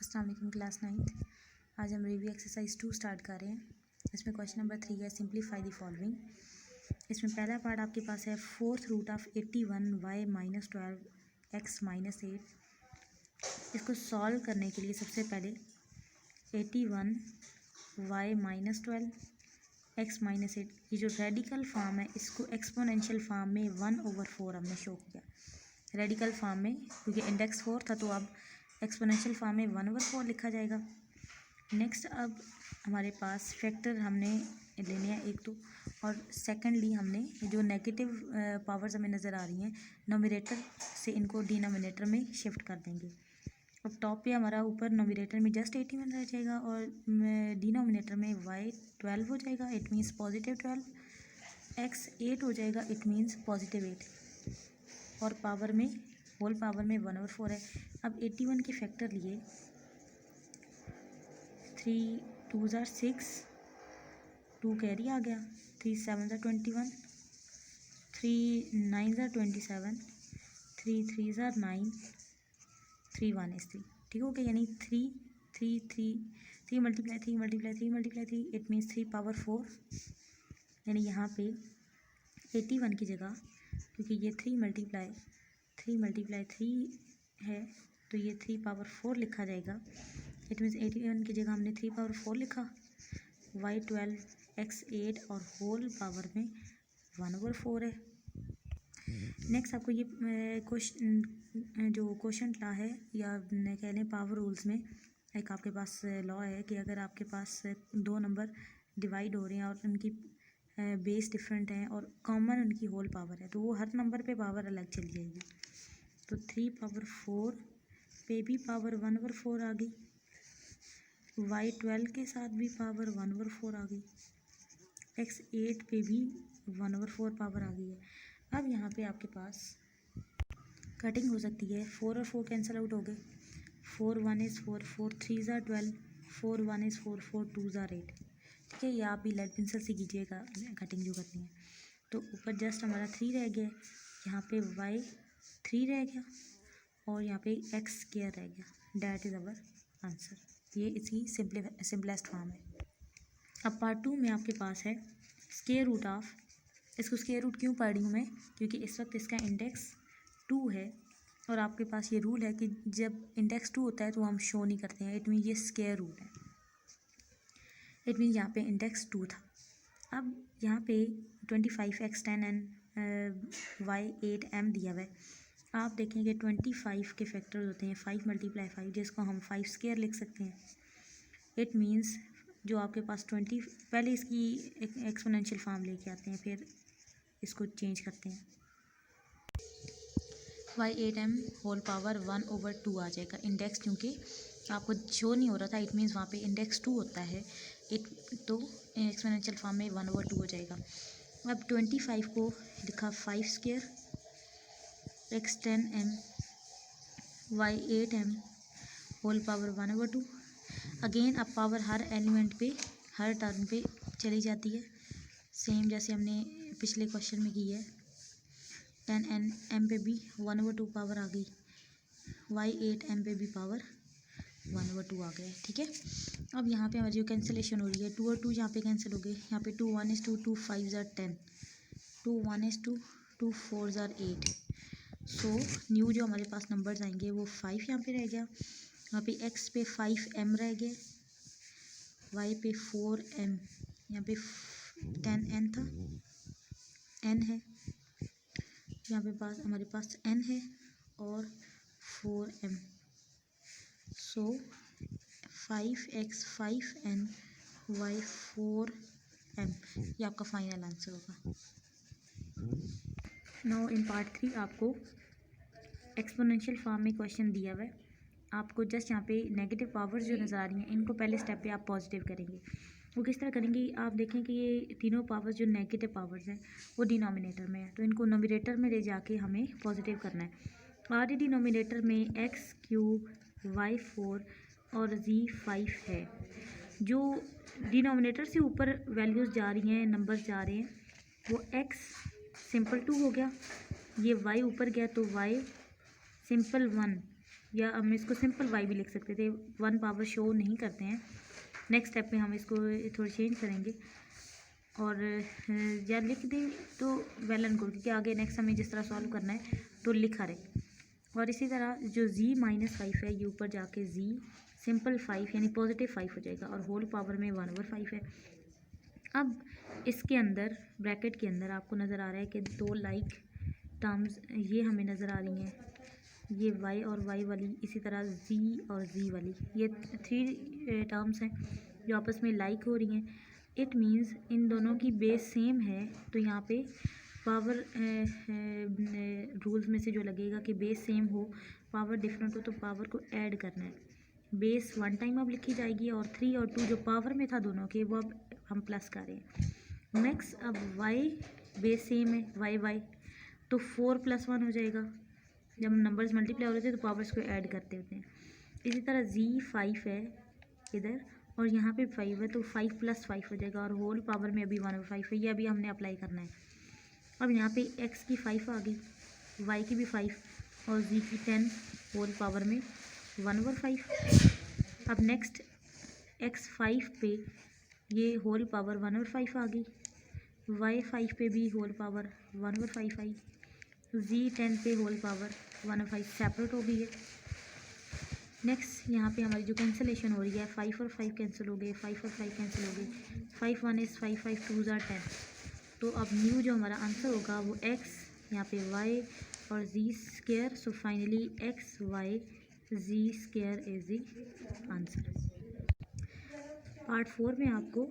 अस्सलाम वालेकुम class 9th। आज हम रिव्यू एक्सरसाइज 2 स्टार्ट कर रहे हैं। इसमें क्वेश्चन नंबर 3 है सिंप्लीफाई द फॉलोइंग। इसमें पहला पार्ट आपके पास है 4th root of 81 y minus 12 x minus 8। इसको सॉल्व करने के लिए सबसे पहले 81 y माइनस 12 x माइनस 8 ये जो रेडिकल फॉर्म है इसको एक्सपोनेंशियल फॉर्म में 1/4 हमने शो किया। रेडिकल फॉर्म में क्योंकि इंडेक्स 4 था तो अब एक्सपोनेंशियल फॉर्म में 1/4 लिखा जाएगा। नेक्स्ट अब हमारे पास फैक्टर हमने लेने हैं एक तो, और सेकेंडली हमने जो नेगेटिव पावर्स हमें नज़र आ रही हैं नोमिनेटर से इनको डिनोमिनेटर में शिफ्ट कर देंगे। अब टॉप पे हमारा ऊपर नोमिनेटर में जस्ट 81 रह जाएगा और डिनोमिनेटर में y 12 हो जाएगा, इट मीन्स पॉजिटिव 12, x 8 हो जाएगा, इट मीन्स पॉजिटिव 8, और पावर में होल पावर में 1/4 है। अब 81 के फैक्टर लिए 3 2s are 6, 2 कैरी आ गया, 3 7s are 21, 3 9s are 27, 3 3s are 9, 3 1 is 3। ठीक हो गया, यानी 3 3 3 3 multiply 3 multiply 3 multiply 3 it means 3 power 4। यानी यहाँ पे 81 की जगह क्योंकि ये 3 मल्टीप्लाई 3 है तो ये 3 पावर 4 लिखा जाएगा। इट मीन्स 81 की जगह हमने 3 पावर 4 लिखा, y 12 x 8 और होल पावर में 1/4 है। नेक्स्ट आपको ये क्वेश्चन जो क्वेश्चन ला है या कह लें पावर रूल्स में एक आपके पास लॉ है कि अगर आपके पास दो नंबर डिवाइड हो रहे हैं और उनकी बेस डिफरेंट हैं और कॉमन उनकी होल पावर है तो वो हर नंबर पे पावर अलग चली जाएगी। तो 3 पावर 4 पे भी पावर 1/4 आ गई, y 12 के साथ भी पावर 1/4 आ गई, x 8 पे भी 1/4 पावर आ गई है। अब यहाँ पे आपके पास कटिंग हो सकती है, 4 और 4 कैंसिल आउट हो गए, 4 1 is 4, 4 3s are 12, 4 1 is 4, 4 2s are 8। ठीक है, ये आप भी लेड पेंसिल से कीजिएगा कटिंग जो करनी है। तो ऊपर जस्ट हमारा 3 रह गया, यहाँ पे y 3 रह गया और यहाँ पे x स्क्वायर रह गया, डैट इज़ अवर आंसर। ये इसकी सिंपलेस्ट फॉर्म है। अब पार्ट 2 में आपके पास है स्क्वायर रूट ऑफ। इसको स्क्वायर रूट क्यों पढ़ रही हूँ मैं, क्योंकि इस वक्त इसका इंडेक्स 2 है और आपके पास ये रूल है कि जब इंडेक्स 2 होता है तो हम शो नहीं करते हैं, इट मीन ये स्क्वायर रूट है, इट मीन यहाँ पे इंडेक्स 2 था। अब यहाँ पे 25x 10n y 8m दिया हुआ है। आप देखेंगे 25 के फैक्टर्स होते हैं 5 × 5 जिसको हम 5 स्क्वायर लिख सकते हैं। इट मीन्स जो आपके पास 20 पहले इसकी एक्सपोनेंशियल फॉर्म लेके आते हैं फिर इसको चेंज करते हैं, y 8m होल पावर 1/2 आ जाएगा। इंडेक्स क्योंकि आपको शो नहीं हो रहा था इट मीन्स वहाँ पे इंडेक्स 2 होता है, इट तो एक्सपोनेंशियल फॉर्म में 1/2 हो जाएगा। अब 25 को लिखा 5 square, x 10m y 8m whole power 1/2। Again अब पावर हर एलिमेंट पे हर टर्म पे चली जाती है, सेम जैसे हमने पिछले क्वेश्चन में की है। 10n m पे भी 1/2 पावर आ गई, y 8m पे भी पावर 1/2 आ गया। ठीक है, अब यहाँ पे हमारी जो कैंसिलेशन हो रही है 2 और 2 यहाँ पे कैंसिल हो गए, यहाँ पे 2 1 is 2, 2 5s are 10, 2 1 is 2, 2 4s are 8। So new जो हमारे पास नंबर्स आएंगे वो 5 यहाँ पे रह गया, यहाँ पे x पे 5m रह गया, y पे 4m, यहाँ पे 10n था, n है, यहाँ पे पास हमारे पास n है और 4m। सो 5x 5n y 4m ये आपका फाइनल आंसर होगा। नाउ इन पार्ट 3 आपको एक्सपोनेंशियल फॉर्म में क्वेश्चन दिया हुआ है। आपको जस्ट यहाँ पे नेगेटिव पावर्स जो नज़र आ रही हैं इनको पहले स्टेप पे आप पॉजिटिव करेंगे। वो किस तरह करेंगे, आप देखें कि ये तीनों पावर्स जो नेगेटिव पावर्स हैं वो डिनोमिनेटर में है तो इनको नोमिनेटर में ले जाके हमें पॉजिटिव करना है। आर डिनोमिनेटर में x³ y 4 और z 5 है। जो डिनोमिनेटर से ऊपर वैल्यूज़ जा रही हैं, नंबर जा रहे हैं, वो x सिंपल 2 हो गया, ये y ऊपर गया तो y सिंपल 1 या हम इसको सिंपल वाई भी लिख सकते थे, 1 पावर शो नहीं करते हैं। नेक्स्ट स्टेप में हम इसको थोड़ा चेंज करेंगे और या लिख दें तो वेल एंड गुड, क्योंकि आगे नेक्स्ट हमें जिस तरह सॉल्व करना है तो लिखा रहे। और इसी तरह जो z-5 है ये ऊपर जाके z सिंपल 5 यानी पॉजिटिव 5 हो जाएगा और होल पावर में 1/5 है। अब इसके अंदर ब्रैकेट के अंदर आपको नज़र आ रहा है कि 2 लाइक टर्म्स ये हमें नज़र आ रही हैं, ये y और y वाली, इसी तरह z और z वाली, ये 3 टर्म्स हैं जो आपस में लाइक हो रही हैं। इट मीन्स इन दोनों की बेस सेम है, तो यहाँ पे पावर रूल्स में से जो लगेगा कि बेस सेम हो, पावर डिफरेंट हो तो पावर को ऐड करना है। बेस 1 टाइम अब लिखी जाएगी और 3 और 2 जो पावर में था दोनों के वो अब हम प्लस कर रहे हैं। नेक्स्ट अब y बेस सेम है y तो 4 + 1 हो जाएगा। जब नंबर्स मल्टीप्लाई हो रहे थे तो पावर्स को ऐड करते होते हैं। इसी तरह z-5 है इधर और यहाँ पे 5 है तो 5 + 5 हो जाएगा और होल पावर में अभी 1/5 है, ये अभी हमने अप्लाई करना है। अब यहाँ पे x की 5 आ गई, y की भी 5 और z की 10 होल पावर में 1/5। अब नेक्स्ट x5 पे ये होल पावर 1/5 आ गई, y5 पे भी होल पावर 1/5 आई, z10 पे होल पावर 1/5 सेपरेट हो गई है। नेक्स्ट यहाँ पे हमारी जो कैंसिलेशन हो रही है, 5 और 5 कैंसिल हो गए, 5 और 5 कैंसिल हो गए, 5 1 is 5, 5 2 are 10। तो अब न्यू जो हमारा आंसर होगा वो x, यहाँ पे y और z², so finally x y z² is the answer. Part 4 में आपको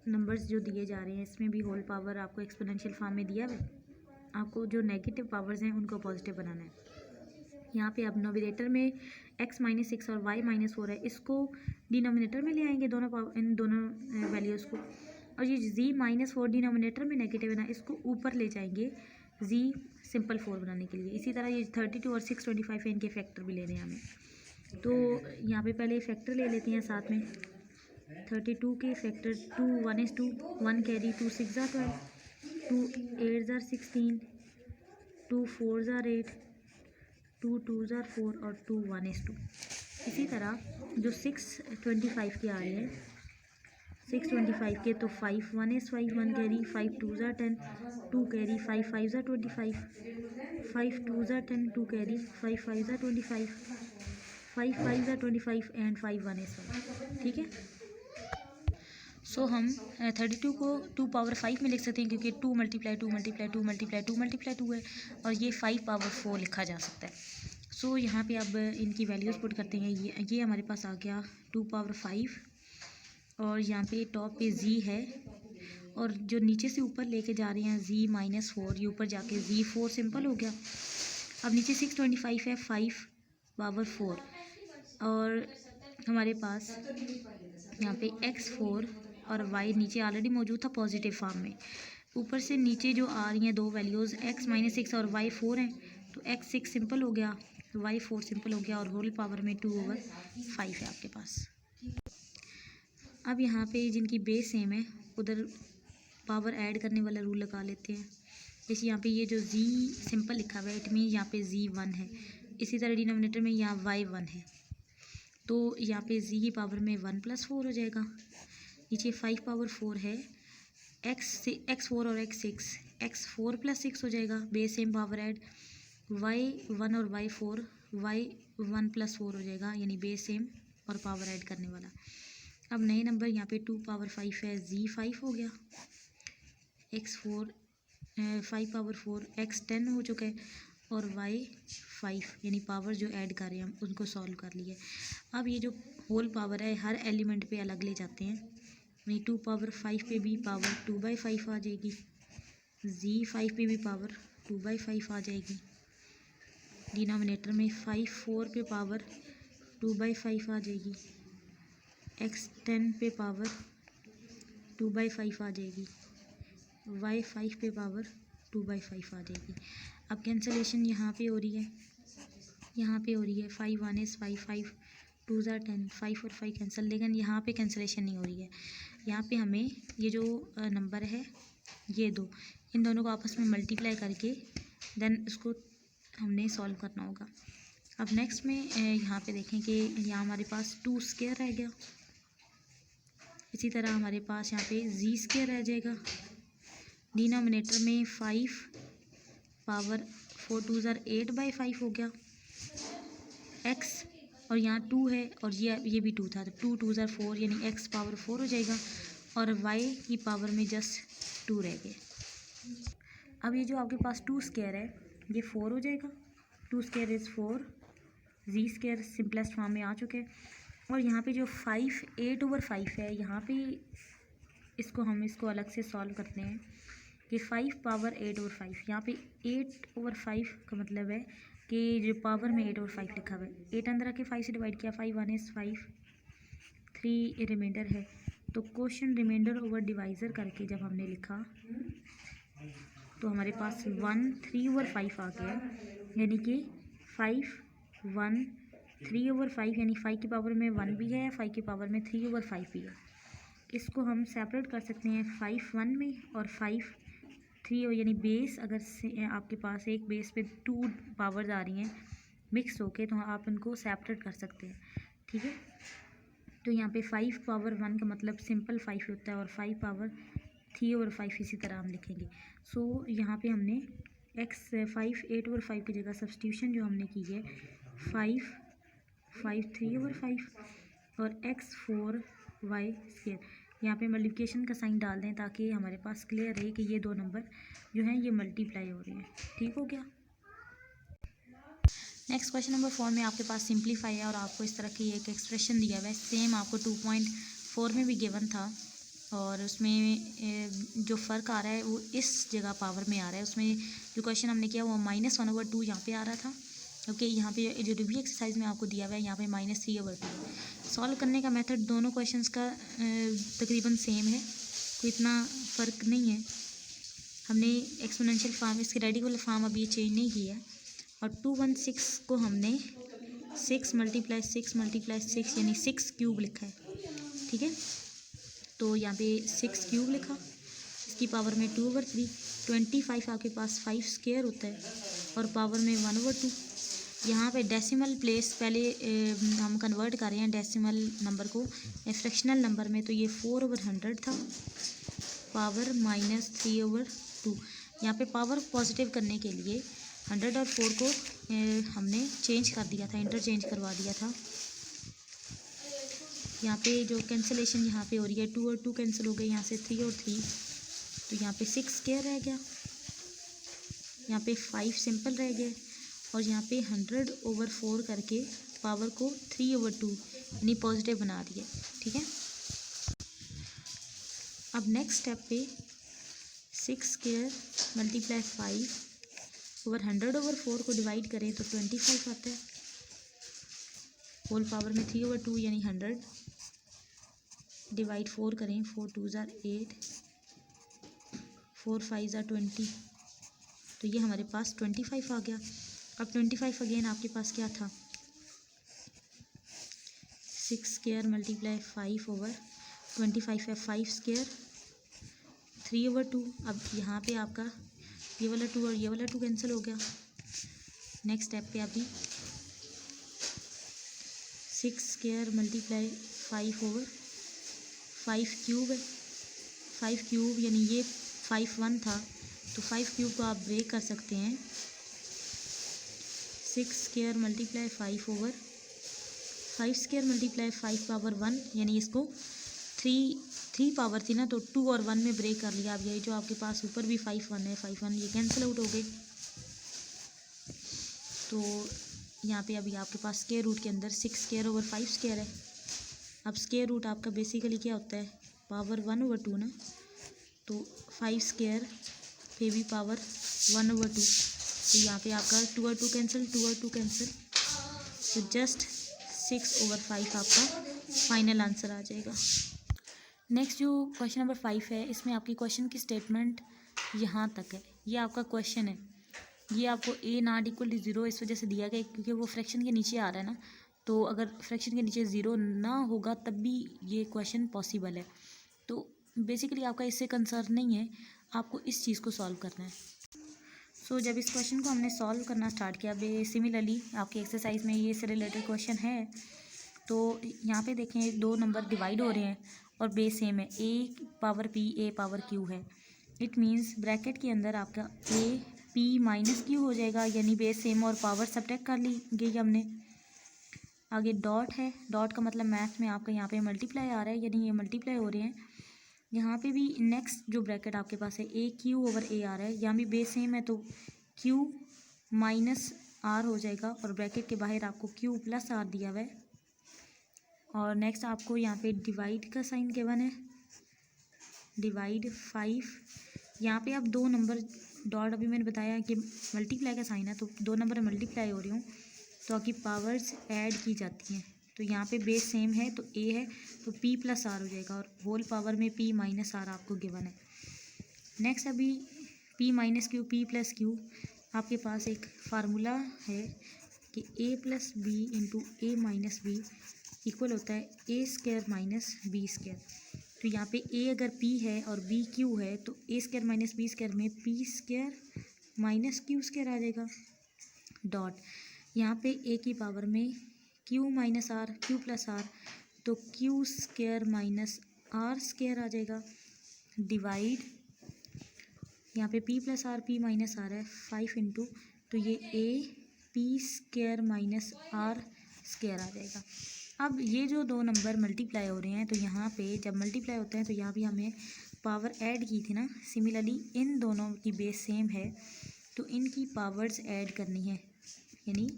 नंबर्स जो दिए जा रहे हैं इसमें भी होल पावर आपको एक्सपोनेंशियल फॉर्म में दिया है, आपको जो नेगेटिव पावर्स हैं उनको पॉजिटिव बनाना है। यहाँ पे अब नोमिनेटर में x-6 और y-4 है, इसको डिनोमिनेटर में ले आएंगे इन दोनों वैल्यूज़ को, और ये z-4 डिनोमिनेटर में नेगेटिव है ना, इसको ऊपर ले जाएंगे z सिंपल 4 बनाने के लिए। इसी तरह ये 32 और 625 है, इनके फैक्टर भी लेने हैं हमें, तो यहाँ पे पहले फैक्टर ले लेते हैं साथ में। 32 के factor 2 1 is 2, 1 carry, 2 6 are 12, 2 8 are 16, 2 4 are 8, 2 2 are 4 और 2 1 is 2। इसी तरह जो 625 के आ रहे हैं, 625 के तो 5 1 is 5, 1 carry, 5 2 are 10, 2 carry, 5 5 are 25, 5 2 are 10, 2 carry, 5 5 are 25, 5 5 are 25 and 5 1 is 5। ठीक है, सो हम 32 को 2 पावर 5 में लिख सकते हैं, क्योंकि 2 × 2 × 2 × 2 × 2 है और ये 5 पावर 4 लिखा जा सकता है। सो यहाँ पे अब इनकी वैल्यूज़ पुट करते हैं। ये हमारे पास आ गया 2 पावर 5 और यहाँ पे टॉप पे z है और जो नीचे से ऊपर लेके जा रहे हैं z-4, ये ऊपर जाके z4 सिंपल हो गया। अब नीचे 625 है, 5 पावर 4 और हमारे पास यहाँ पे x4 और y नीचे ऑलरेडी मौजूद था पॉजिटिव फॉर्म में। ऊपर से नीचे जो आ रही हैं दो वैल्यूज़ x-6 और y4 हैं, तो x6 सिंपल हो गया, y4 सिंपल हो गया और होल पावर में 2/5 है आपके पास। अब यहाँ पे जिनकी बेस सेम है उधर पावर ऐड करने वाला रूल लगा लेते हैं। जैसे यहाँ पे ये जो z सिंपल लिखा हुआ है, इट मीन यहाँ पे z1 है। इसी तरह डिनोमिनेटर में यहाँ y1 है, तो यहाँ पे z की पावर में 1 + 4 हो जाएगा। नीचे 5 पावर 4 है, x4 और x6, x4 + 6 हो जाएगा, base same power add, y1 और y4, y1 + 4 हो जाएगा, यानी बेस सेम और पावर ऐड करने वाला। अब नए नंबर यहाँ पे 2 पावर 5 है, z5 हो गया, x4 5 पावर 4, x10 हो चुका है और y5 यानी पावर जो ऐड कर रहे हैं हम उनको सॉल्व कर लिए। अब ये जो होल पावर है हर एलिमेंट पे अलग ले जाते हैं, वहीं 2 पावर 5 पे भी पावर 2/5 आ जाएगी, z5 पे भी पावर 2/5 आ जाएगी, डिनोमिनेटर में 5 4 पे पावर 2/5 आ जाएगी, x10 पे पावर 2/5 आ जाएगी, y5 पे पावर 2/5 आ जाएगी। अब कैंसलेशन यहाँ पे हो रही है, यहाँ पे हो रही है, 5 1 is 5, 5 2 are 10, 5 और 5 कैंसिल, लेकिन यहाँ पे कैंसलेशन नहीं हो रही है। यहाँ पे हमें ये जो नंबर है ये दो, इन दोनों को आपस में मल्टीप्लाई करके देन इसको हमने सॉल्व करना होगा। अब नेक्स्ट में यहाँ पे देखें कि यहाँ हमारे पास 2 स्क्वायर रह गया। इसी तरह हमारे पास यहाँ पे जी स्क्वायर रह जाएगा। डिनोमिनेटर में 5 पावर 4 2 ज़ार 8/5 हो गया x, और यहाँ 2 है और ये भी 2 था, तो 2 2 ज़ार 4 यानी x पावर 4 हो जाएगा और y की पावर में जस्ट 2 रह गए। अब ये जो आपके पास 2 स्क्वायर है ये 4 हो जाएगा। 2 स्क्वायर इज़ 4, जी स्क्वायर सिंपलेस्ट फॉर्म में आ चुके हैं। और यहाँ पे जो 5 8/5 है, यहाँ पे हम इसको अलग से सॉल्व करते हैं कि 5 पावर 8/5, यहाँ पे 8/5 का मतलब है कि जो पावर में 8/5 लिखा हुआ है, 8 अंदर आके 5 से डिवाइड किया, 5 1 इज़ 5, 3 रिमाइंडर है। तो क्वेश्चन रिमाइंडर ओवर डिवाइज़र करके जब हमने लिखा तो हमारे पास 1 3/5 आ गया, यानी कि 5 1 3/5, यानी 5 की पावर में 1 भी है, 5 की पावर में 3/5 भी है। इसको हम सेपरेट कर सकते हैं 5 1 में और 5 3, यानी बेस अगर आपके पास एक बेस पे 2 पावर्स आ रही हैं मिक्स होके तो आप उनको सेपरेट कर सकते हैं, ठीक है। तो यहाँ पे 5 पावर 1 का मतलब सिंपल 5 होता है और 5 पावर 3/5 इसी तरह हम लिखेंगे। सो यहाँ पे हमने 5 8/5 की जगह सब्स्टिट्यूशन जो हमने की है 5 3/5 और x 4y स्क्वायर, यहाँ पे मल्टीप्लिकेशन का साइन डाल दें ताकि हमारे पास क्लियर रहे कि ये दो नंबर जो हैं ये मल्टीप्लाई हो रहे हैं। ठीक हो गया। नेक्स्ट क्वेश्चन नंबर 4 में आपके पास सिंप्लीफाई है और आपको इस तरह की एक एक्सप्रेशन दिया हुआ है। सेम आपको 2.4 में भी गिवन था और उसमें जो फ़र्क आ रहा है वो इस जगह पावर में आ रहा है। उसमें जो क्वेश्चन हमने किया वो -1/2 यहाँ पे आ रहा था, क्योंकि यहाँ पे जो रिव्यू एक्सरसाइज में आपको दिया हुआ है यहाँ पे -3/2। सॉल्व करने का मेथड दोनों क्वेश्चंस का तकरीबन सेम है, कोई इतना फ़र्क नहीं है। हमने एक्सपोनेंशियल फॉर्म, इसकी रेडिकल फॉर्म अभी चेंज नहीं की है। और 216 को हमने 6 × 6 यानी 6 क्यूब लिखा है, ठीक है। तो यहाँ पे 6 क्यूब लिखा, इसकी पावर में 2/3। 25 आपके पास 5 स्क्वायर होता है और पावर में 1/2। यहाँ पे डेसिमल प्लेस पहले हम कन्वर्ट कर रहे हैं डेसिमल नंबर को फ्रैक्शनल नंबर में, तो ये 4/100 था, पावर -3/2। यहाँ पे पावर पॉजिटिव करने के लिए 100 और 4 को हमने चेंज कर दिया था, इंटरचेंज करवा दिया था। यहाँ पे जो कैंसिलेशन यहाँ पे हो रही है 2 और 2 कैंसिल हो गए, यहाँ से 3 और 3, तो यहाँ पे 6 स्क्वायर रह गया, यहाँ पे 5 सिंपल रह गए और यहाँ पे 100/4 करके पावर को 3/2 यानी पॉजिटिव बना दिया, ठीक है। अब नेक्स्ट स्टेप पे 6 स्क्वायर × 5 ओवर 100/4 को डिवाइड करें तो 25 आता है, होल पावर में 3/2 यानी 100 डिवाइड 4 करें, 4 2 ज़ार 8, 4 5 ज़ार 20, तो ये हमारे पास 25 आ गया। अब 25 अगेन आपके पास क्या था, 6 स्क्वायर × 5 ओवर 25 है, 5 स्क्वायर 3/2। अब यहाँ पे आपका ये वाला 2 और ये वाला 2 कैंसिल हो गया। नेक्स्ट स्टेप पे अभी 6 स्क्वायर × 5 ओवर 5 क्यूब है, 5 क्यूब यानी ये 5 1 था, तो 5 क्यूब को आप ब्रेक कर सकते हैं। 6 स्क्वायर × 5 ओवर 5 स्क्वायर × 5 पावर 1, यानी इसको 3 पावर थी ना, तो 2 और 1 में ब्रेक कर लिया। अब यही जो आपके पास ऊपर भी 5 1 है, 5 1 ये कैंसिल आउट हो गए। तो यहाँ पे अभी आपके पास स्क्वायर रूट के अंदर 6 स्क्वायर ओवर 5 स्क्वायर है। अब स्क्वायर रूट आपका बेसिकली क्या होता है, पावर 1/2 ना, तो 5 स्क्वायर पे भी पावर 1/2, तो यहाँ पे आपका 2 और 2 कैंसिल, 2 और 2 कैंसिल, तो जस्ट 6/5 आपका फाइनल आंसर आ जाएगा। नेक्स्ट जो क्वेश्चन नंबर 5 है, इसमें आपकी क्वेश्चन की स्टेटमेंट यहाँ तक है, ये आपका क्वेश्चन है। ये आपको A ≠ 0 इस वजह से दिया गया क्योंकि वो फ्रैक्शन के नीचे आ रहा है ना, तो अगर फ्रैक्शन के नीचे 0 ना होगा तब भी ये क्वेश्चन पॉसिबल है। तो बेसिकली आपका इससे कंसर्न नहीं है, आपको इस चीज़ को सॉल्व करना है। सो जब इस क्वेश्चन को हमने सॉल्व करना स्टार्ट किया, सिमिलरली आपकी एक्सरसाइज में ये से रिलेटेड क्वेश्चन है, तो यहाँ पे देखें 2 नंबर डिवाइड हो रहे हैं और बेस सेम है, a power p a power q है। इट मीन्स ब्रैकेट के अंदर आपका a p माइनस q हो जाएगा, यानी बेस सेम और पावर सब्ट्रैक्ट कर ली गई हमने। आगे डॉट है, डॉट का मतलब मैथ में आपका यहाँ पे मल्टीप्लाई आ रहा है, यानी ये मल्टीप्लाई हो रहे हैं। यहाँ पे भी नेक्स्ट जो ब्रैकेट आपके पास है ए क्यू ओवर ए आ रहा है, यहाँ भी बेस सेम है तो क्यू माइनस आर हो जाएगा और ब्रैकेट के बाहर आपको क्यू प्लस आर दिया हुआ है। और नेक्स्ट आपको यहाँ पे डिवाइड का साइन गिवन है, डिवाइड 5। यहाँ पे आप 2 नंबर डॉट, अभी मैंने बताया कि मल्टीप्लाई का साइन है तो 2 नंबर मल्टीप्लाई हो रही हूँ तो आपकी पावर्स ऐड की जाती हैं। तो यहाँ पे बेस सेम है तो a है तो p प्लस आर हो जाएगा और होल पावर में p माइनस आर आपको गिवन है। नेक्स्ट अभी p minus Q p plus Q, आपके पास एक फार्मूला है कि a plus B into A minus B equal होता है a square minus B square. तो यहाँ पे a अगर p है और b q है तो a square minus B square में p square minus Q square आ जाएगा। डॉट यहाँ पे a की पावर में q minus R q plus R तो q square minus R square आ जाएगा। डिवाइड यहाँ पे p plus R p minus R है 5 इंटू तो ये a p square minus R square आ जाएगा। अब ये जो 2 नंबर मल्टीप्लाई हो रहे हैं तो यहाँ पे जब मल्टीप्लाई होते हैं तो यहाँ भी हमें पावर ऐड की थी ना, सिमिलरली इन दोनों की बेस सेम है तो इनकी पावर्स ऐड करनी है, यानी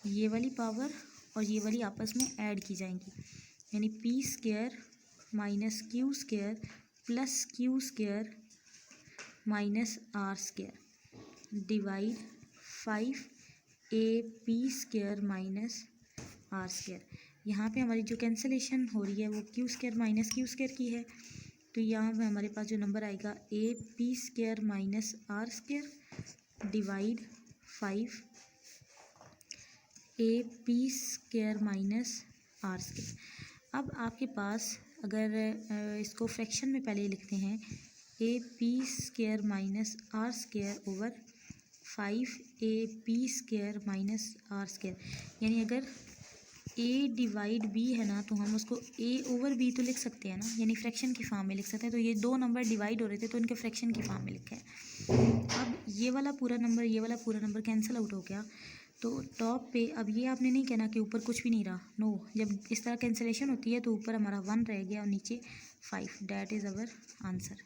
ये वाली पावर और ये वाली आपस में ऐड की जाएंगी, यानी p square minus Q square plus Q square minus R square divide 5 a p square minus R square. यहाँ पे हमारी जो कैंसिलेशन हो रही है वो Q square minus Q square की है, तो यहाँ पे हमारे पास जो नंबर आएगा a p square minus R square divide 5 a p square minus R square. अब आपके पास अगर इसको फ्रैक्शन में पहले लिखते हैं a p square minus R square over 5 a p square minus R square, यानी अगर a डिवाइड b है ना तो हम उसको a ओवर b तो लिख सकते हैं ना, यानी फ्रैक्शन की फॉर्म में लिख सकते हैं। तो ये 2 नंबर डिवाइड हो रहे थे तो इनके फ्रैक्शन की फॉर्म में लिखा है। अब ये वाला पूरा नंबर कैंसिल आउट हो गया तो टॉप पे अब ये आपने नहीं कहना कि ऊपर कुछ भी नहीं रहा, नो, जब इस तरह कैंसिलेशन होती है तो ऊपर हमारा 1 रह गया और नीचे 5। That is our answer.